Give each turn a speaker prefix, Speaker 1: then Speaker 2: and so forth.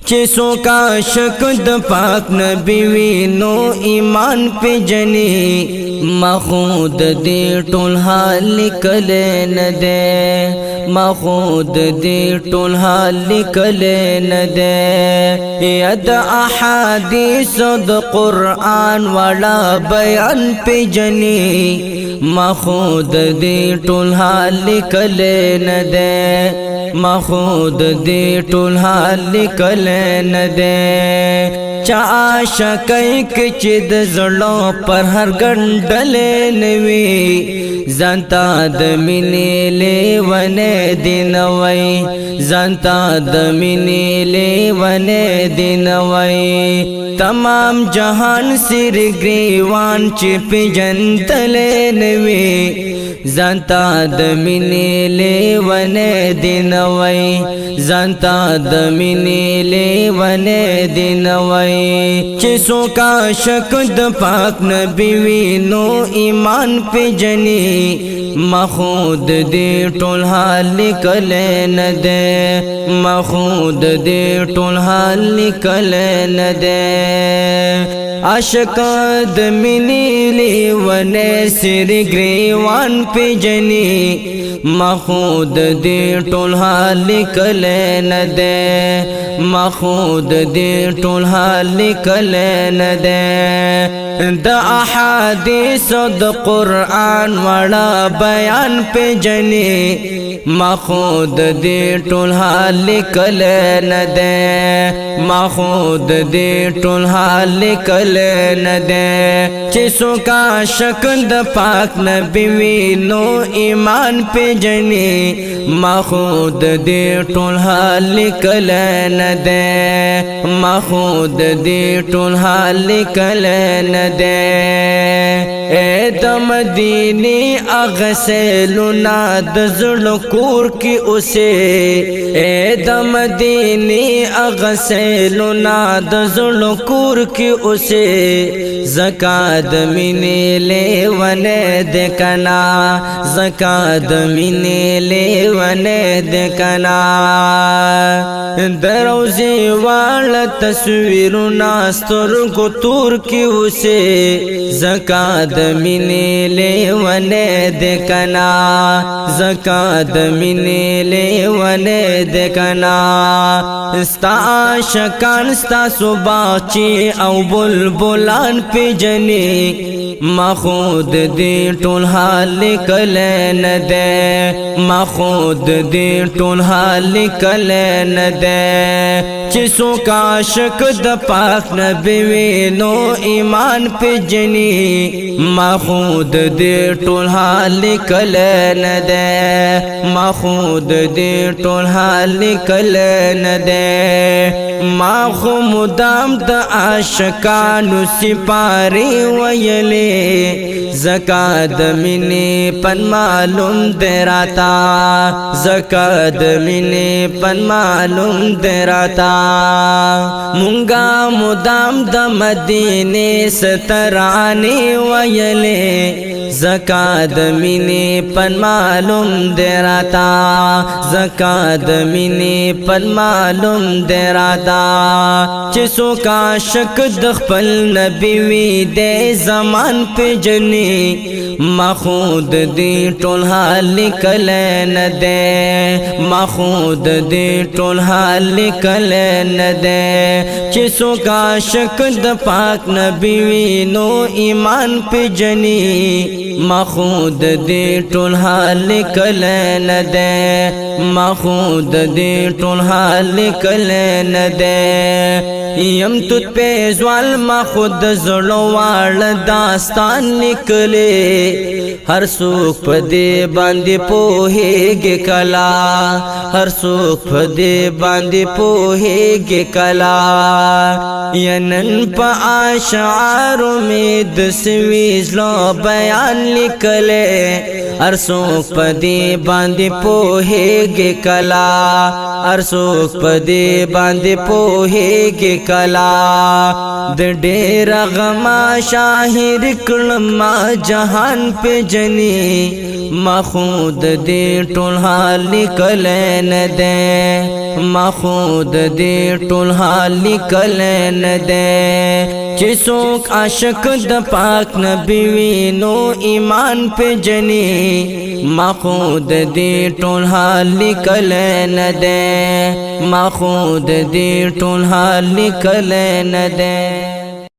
Speaker 1: چې څوک عاشق د پاک نبی وي نو ایمان په جنې مخود دې ټول حال لیکل نه ده مخود دې ټول حال لیکل نه ده ید احادیث د قرآن والا بیان په جنې مخود دې ټول حال لیکل نه ده مخود دې ټول حال لیکل نه ده چا عاشقای چې د زړه پر هر ګنډل نوي ځانتا د مینې لیونه دینوي ځانتا د مینې لیونه دینوي تمام جهان سر گریوان چې پیجنتل نوي ځانتا د مینې لیونه دینوي ځانتا د مینې لیونه دینوي چې څوک عاشق د پاک نبی وي نو ایمان په جنې مخود دې ټول حال لیکل نه ده مخود دې ټول حال لیکل نه ده عاشق د مینې لیونه سر گریوان په جنې مخود دې ټول حال لیکل نه ده مخود دې ټول حال لیکل نه ده د احادیث د قرآن والا بیان په جنې مخود دې ټول حال لیکل نه ده مخود دې ټول حال لیکل نه ده چې څوک عاشق د پاک نبی وي نو ایمان په جنې مخود دې ټول حال لیکل نه ده مخود دې ټول حال لیکل نه ده اے د مدینه اغسلنا د زړه کور کې اوسه اے د مدینه اغسلنا د زړه کور کې اوسه زکات مینې لیونه د کنا زکات مینې لیونه د کنا دروزی والا تصویرنا سترګو تور کې اوسه زکات مینې لیونه د کنا زکات مینې لیونه د کنا ستا عاشقان ستا صباچی او بلبلان په جنې مخود دې ټول حال لیکل نه ده مخود دې ټول حال لیکل نه ده چې څوک عاشق د پاک نبی وي نو ایمان په جنې مخود دې ټول حال لیکل نه ده مخود دې ټول حال لیکل نه ده ما خو مدام د عاشقانو سپاری ویلې زکات مینې پن معلوم دراتا زکات مینې پن معلوم دراتا مونږه مدام د مدینه سترانی ویلې زکات مینې پن معلوم دراتا زکات مینې پن معلوم دراتا چې څوک عاشق د خپل نبی وي د زمان په جنې مخود دې ټول حال لیکل نه ده مخود دې ټول حال لیکل نه ده چې څوک عاشق د پاک نبی وي نو ایمان په جنې مخود دې ټول حال لیکل نه ده مخود دې ټول حال لیکل نه ده یم تut په زوال مخود زړه واړه داستان لیکلې هر څوک په دې باندې پوهیږي کلا هر څوک په دې باندې پوهیږي کلا ینن په اشعار می د سویزلو بیان لیکلې هر څوک په دې باندې پوهیږي کلا هر څوک په دې باندې پوهیږي کلا د ډېر غما شاهر کړم ما جهان په جنې ما خود دې ټول حال لیکل نه ده ما خود دې ټول حال لیکل نه ده چې څوک عاشق د پاک نبی وي نو ایمان په جنې ما خود دې ټول حال لیکل نه ده ما خود دې ټول حال لیکل نه ده